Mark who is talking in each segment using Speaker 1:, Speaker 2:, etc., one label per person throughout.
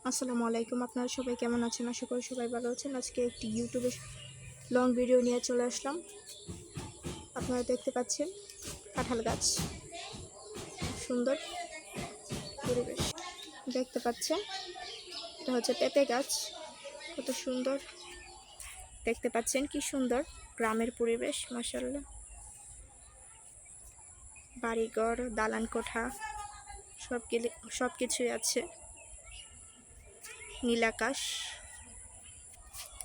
Speaker 1: আসসালামু আলাইকুম। আপনারা সবাই কেমন আছেন? আশা করি সবাই ভালো আছেন। আজকে একটি ইউটিউবে লং ভিডিও নিয়ে চলে আসলাম। আপনারা দেখতে পাচ্ছেন কাঁঠাল গাছ, সুন্দর পরিবেশ দেখতে পাচ্ছেন। এটা হচ্ছে পেঁপে গাছ, কত সুন্দর দেখতে পাচ্ছেন, কি সুন্দর গ্রামের পরিবেশ। মাশাআল্লাহ, বাড়িঘর, দালান কোঠা সব কিছুই আছে। নীল আকাশ,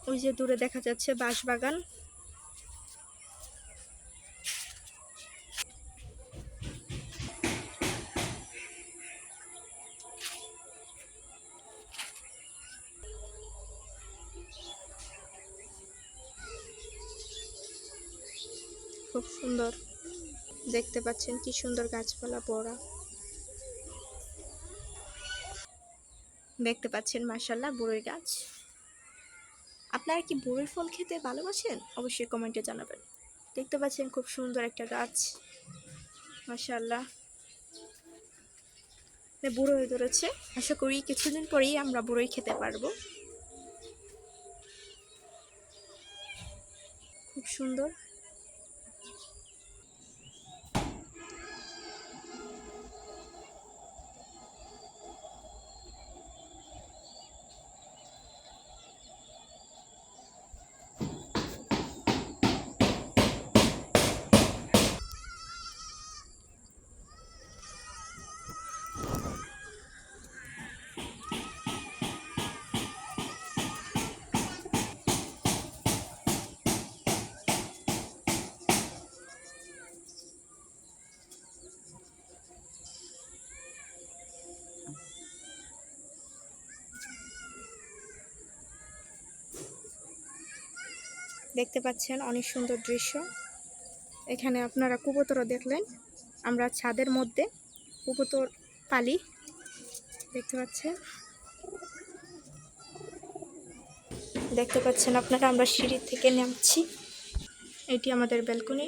Speaker 1: ওই যে দূরে দেখা যাচ্ছে বাঁশবাগান। খুব সুন্দর দেখতে পাচ্ছেন, কি সুন্দর গাছপালা ভরা দেখতে পাচ্ছেন। মাশাআল্লাহ, বড়ই গাছ। আপনারা কি বড়ই ফল খেতে ভালোবাসেন? অবশ্যই কমেন্টে জানাবেন। দেখতে পাচ্ছেন খুব সুন্দর একটা গাছ, মাশাআল্লাহ, বড়ই ধরেছে। আশা করি কিছুদিন পরেই আমরা বড়ই খেতে পারবো। খুব সুন্দর। দেখতে পাচ্ছেন অনেক সুন্দর দৃশ্য। এখানে আপনারা কবুতরও দেখলেন। আমরা ছাদের মধ্যে কবুতর পালি, দেখতে পাচ্ছেন। দেখতে পাচ্ছেন আপনারা, আমরা সিঁড়ি থেকে নামছি। এটি আমাদের ব্যালকনি।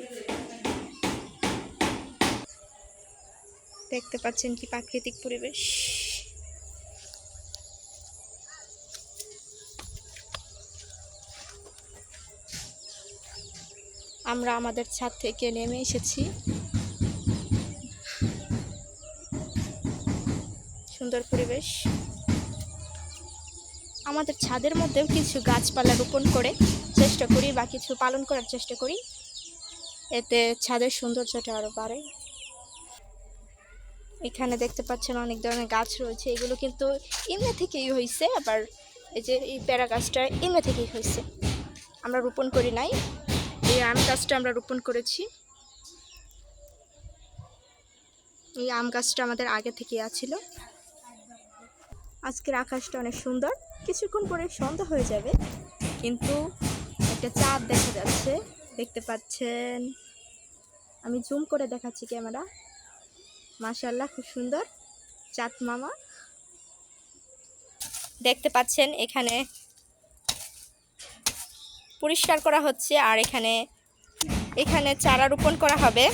Speaker 1: দেখতে পাচ্ছেন কি প্রাকৃতিক পরিবেশ। আমরা আমাদের ছাদ থেকে নেমে এসেছি। সুন্দর পরিবেশ। আমাদের ছাদের মধ্যেও কিছু গাছপালা রোপণ করে চেষ্টা করি বা কিছু পালন করার চেষ্টা করি, এতে ছাদের সৌন্দর্যটা আরও বাড়ে। এখানে দেখতে পাচ্ছেন অনেক ধরনের গাছ রয়েছে। এগুলো কিন্তু এমনি থেকেই হয়েছে। আবার এই যে এই পেয়ারা গাছটা এমনি থেকেই হয়েছে, আমরা রোপণ করি নাই। এই আম গাছটা আমরা রোপণ করেছি। এই আম গাছটা আমাদের আগে থেকে আছিল। আজকের আকাশটা অনেক সুন্দর। কিছুক্ষণ পরে সন্ধ্যা হয়ে যাবে, কিন্তু একটা চাঁদ দেখা যাচ্ছে, দেখতে পাচ্ছেন। আমি জুম করে দেখাচ্ছি ক্যামেরা। মাশাআল্লাহ, খুব সুন্দর চাঁদ মামা। দেখতে পাচ্ছেন এখানে পরিষ্কার করা হচ্ছে, আর এখানে চারা রোপণ করা হবে।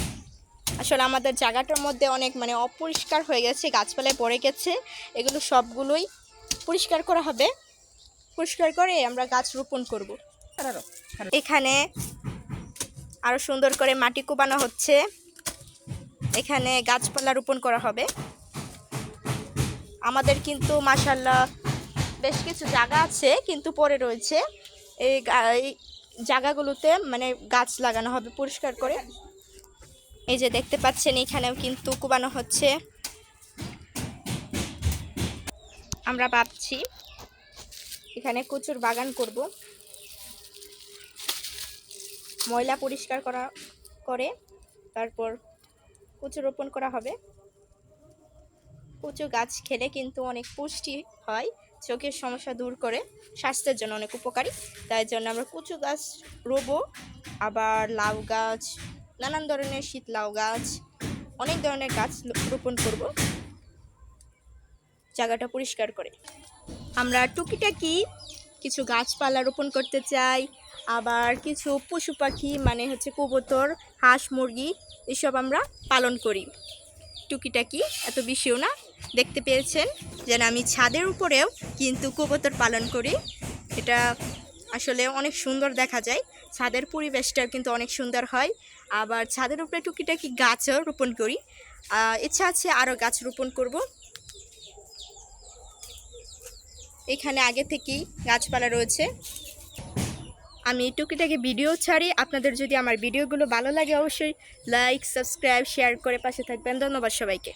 Speaker 1: আসলে আমাদের জায়গাটার মধ্যে অনেক অপরিষ্কার হয়ে গেছে, গাছপালায় পড়ে গেছে। এগুলো সবগুলোই পরিষ্কার করা হবে। পরিষ্কার করে আমরা গাছ রোপণ করব। এখানে আরো সুন্দর করে মাটি কোপানো হচ্ছে। এখানে গাছপালা রোপণ করা হবে। আমাদের কিন্তু মাশাআল্লাহ বেশ কিছু জায়গা আছে, কিন্তু পড়ে রয়েছে। এই জায়গাগুলোতে গাছ লাগানো হবে পরিষ্কার করে। এই যে দেখতে পাচ্ছেন, এখানেও কিন্তু কোপানো হচ্ছে। আমরা ভাবছি এখানে কচুর বাগান করব। ময়লা পরিষ্কার করে তারপর কচু রোপণ করা হবে। কচু গাছ খেলে কিন্তু অনেক পুষ্টি হয়, চোখের সমস্যা দূর করে, স্বাস্থ্যের জন্য অনেক উপকারী। তাই জন্য আমরা কচু গাছ রোবো। আবার লাউ গাছ, নানান ধরনের শীত লাউ গাছ, অনেক ধরনের গাছ রোপণ করব জায়গাটা পরিষ্কার করে। আমরা টুকিটাকি কিছু গাছপালা রোপণ করতে চাই। আবার কিছু পশু পাখি কবুতর, হাঁস, মুরগি এসব আমরা পালন করি টুকিটাকি, এত বেশিও না। দেখতে পেয়েছেন যেন আমি ছাদের উপরেও কিন্তু কবুতর পালন করি। এটা আসলে অনেক সুন্দর দেখা যায়, ছাদের পরিবেশটাও কিন্তু অনেক সুন্দর হয়। আবার ছাদের উপরে টুকিটাকি গাছও রোপণ করি, ইচ্ছা আছে আরও গাছ রোপণ করব। এখানে আগে থেকেই গাছপালা রয়েছে। আমি টুকিটাকি ভিডিও ছাড়ি, আপনাদের যদি আমার ভিডিওগুলো ভালো লাগে অবশ্যই লাইক, সাবস্ক্রাইব, শেয়ার করে পাশে থাকবেন। ধন্যবাদ সবাইকে।